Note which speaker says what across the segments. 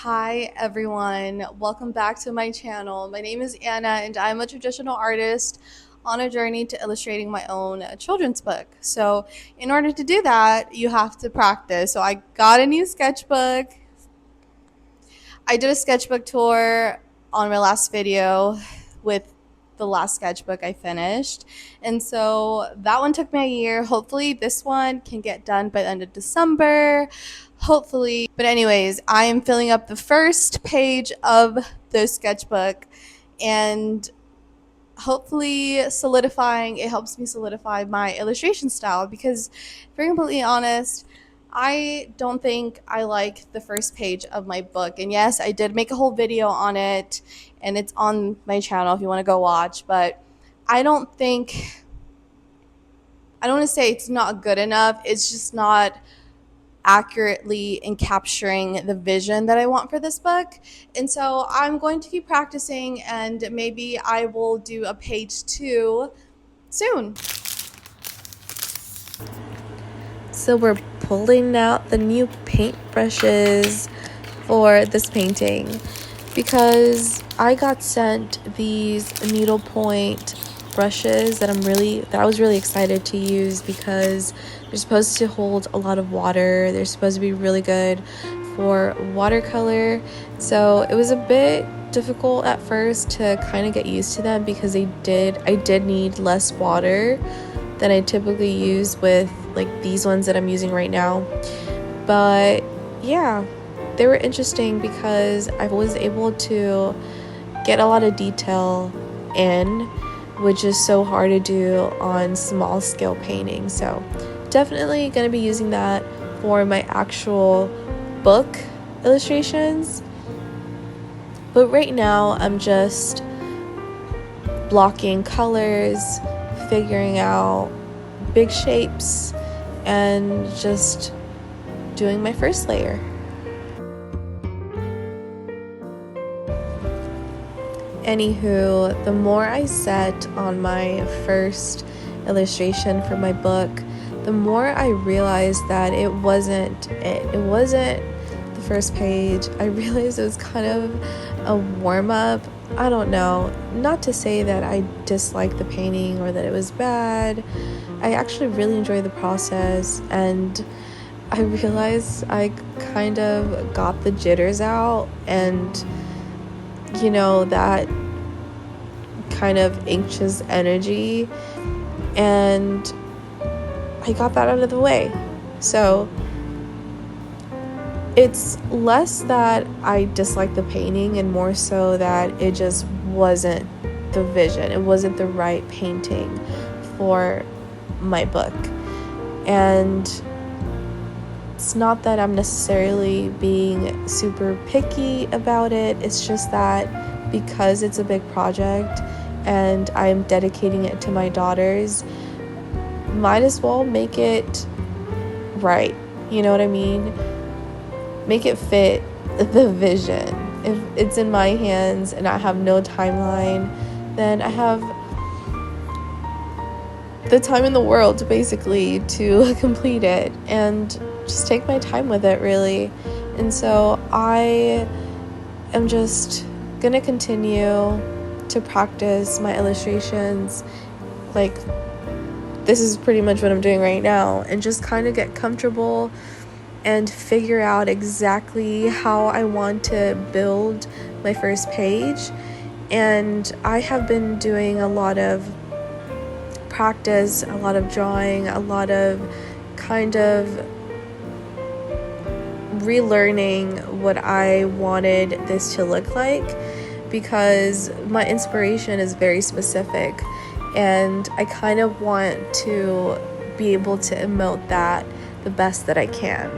Speaker 1: Hi everyone, welcome back to my channel. My name is Anna and I'm a traditional artist on a journey to illustrating my own children's book. So in order to do that, you have to practice. So I got a new sketchbook. I did a sketchbook tour on my last video with the last sketchbook I finished. And so that one took me a year. Hopefully this one can get done by the end of December. Hopefully. But anyways, I am filling up the first page of the sketchbook and hopefully solidifying, it helps me solidify my illustration style because, if I'm completely honest, I don't think I like the first page of my book. And yes, I did make a whole video on it and it's on my channel if you want to go watch, but I don't think, I don't want to say it's not good enough. It's just not accurately in capturing the vision that I want for this book. And so I'm going to keep practicing and maybe I will do a page 2 soon.
Speaker 2: So we're pulling out the new paint brushes for this painting because I got sent these needlepoint brushes that I was really excited to use because they're supposed to hold a lot of water. They're supposed to be really good for watercolor. So it was a bit difficult at first to kind of get used to them because I did need less water than I typically use with like these ones that I'm using right now. But yeah, they were interesting because I was able to get a lot of detail in, which is so hard to do on small scale painting. So definitely going to be using that for my actual book illustrations. But right now I'm just blocking colors, figuring out big shapes, and just doing my first layer. Anywho, the more I set on my first illustration for my book, the more I realized that it wasn't the first page. I realized it was kind of a warm-up. I don't know, not to say that I disliked the painting or that it was bad. I actually really enjoyed the process, and I realized I kind of got the jitters out, and you know, that kind of anxious energy, and I got that out of the way. So it's less that I dislike the painting and more so that it just wasn't the vision. It wasn't the right painting for my book. And it's not that I'm necessarily being super picky about it. It's just that because it's a big project and I'm dedicating it to my daughters, might as well make it right. You know what I mean? Make it fit the vision. If it's in my hands and I have no timeline, then I have the time in the world basically to complete it and just take my time with it, really. And so I am just gonna continue to practice my illustrations. Like, this is pretty much what I'm doing right now, and just kind of get comfortable and figure out exactly how I want to build my first page. And I have been doing a lot of practice, a lot of drawing, a lot of kind of relearning what I wanted this to look like, because my inspiration is very specific and I kind of want to be able to emote that the best that I can.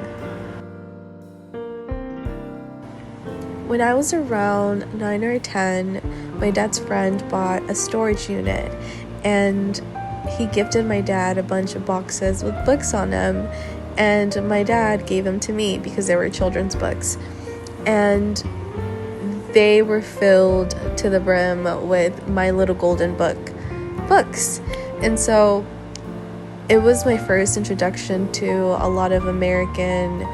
Speaker 2: When I was around 9 or 10, my dad's friend bought a storage unit and he gifted my dad a bunch of boxes with books on them, and my dad gave them to me because they were children's books, and they were filled to the brim with My Little Golden Book books. And so it was my first introduction to a lot of American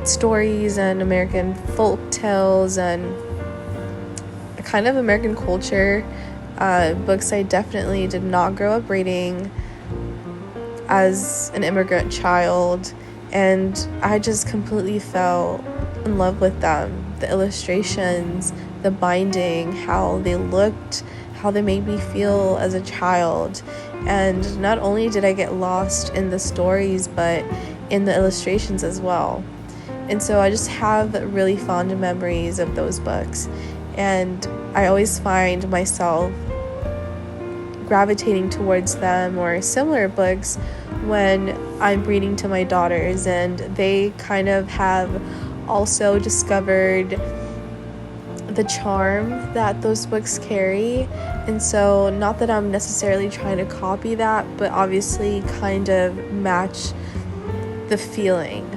Speaker 2: stories and American folk tales and kind of American culture, books I definitely did not grow up reading as an immigrant child, and I just completely fell in love with them. The illustrations, the binding, how they looked, how they made me feel as a child. And not only did I get lost in the stories, but in the illustrations as well. And so I just have really fond memories of those books. And I always find myself gravitating towards them or similar books when I'm reading to my daughters, and they kind of have also discovered the charm that those books carry. And so not that I'm necessarily trying to copy that, but obviously kind of match the feeling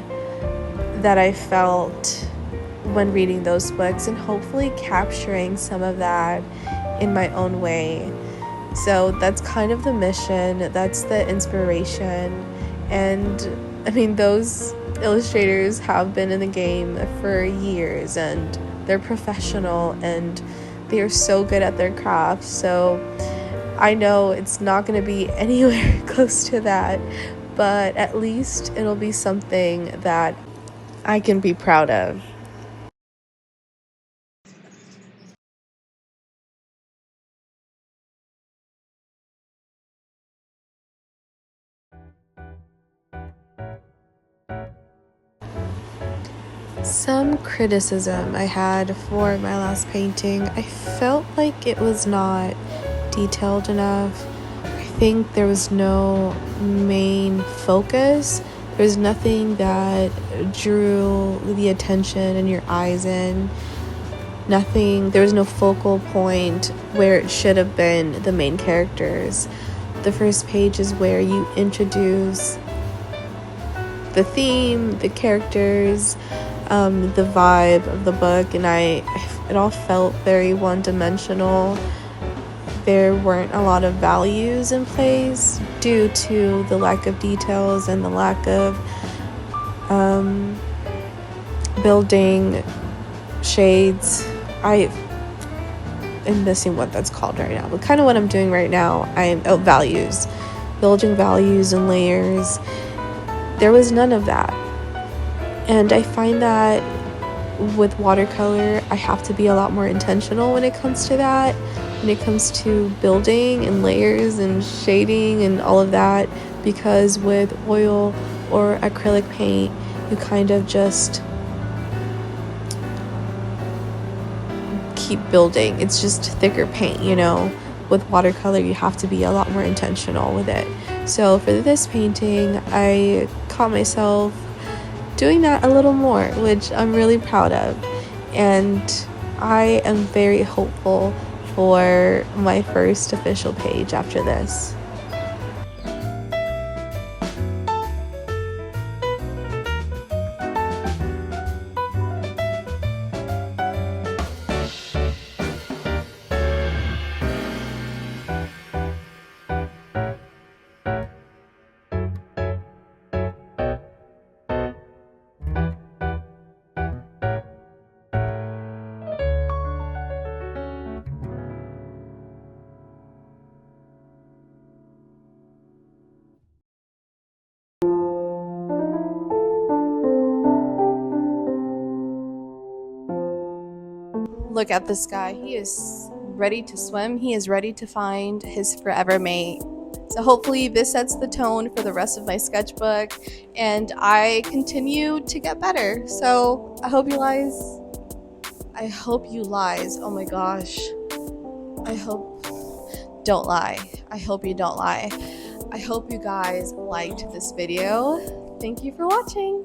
Speaker 2: that I felt when reading those books, and hopefully capturing some of that in my own way. So that's kind of the mission, that's the inspiration. And I mean, those illustrators have been in the game for years, and they're professional, and they are so good at their craft. So I know it's not going to be anywhere close to that, but at least it'll be something that I can be proud of. Some criticism I had for my last painting, I felt like it was not detailed enough. I think there was no main focus. There was nothing that drew the attention and your eyes in. There was no focal point where it should have been the main characters. The first page is where you introduce the theme, the characters, the vibe of the book, and it all felt very one-dimensional. There weren't a lot of values in place due to the lack of details and the lack of building shades. I am missing what that's called right now, but kind of what I'm doing right now, values, building values and layers. There was none of that. And I find that with watercolor, I have to be a lot more intentional when it comes to that, when it comes to building and layers and shading and all of that, because with oil or acrylic paint, you kind of just keep building. It's just thicker paint, you know. With watercolor, you have to be a lot more intentional with it. So for this painting, I caught myself doing that a little more, which I'm really proud of. And I am very hopeful for my first official page after this.
Speaker 1: Look at this guy. He is ready to swim. He is ready to find his forever mate. So hopefully this sets the tone for the rest of my sketchbook, and I continue to get better. So I hope you lies. Oh my gosh. Don't lie. I hope you don't lie. I hope you guys liked this video. Thank you for watching.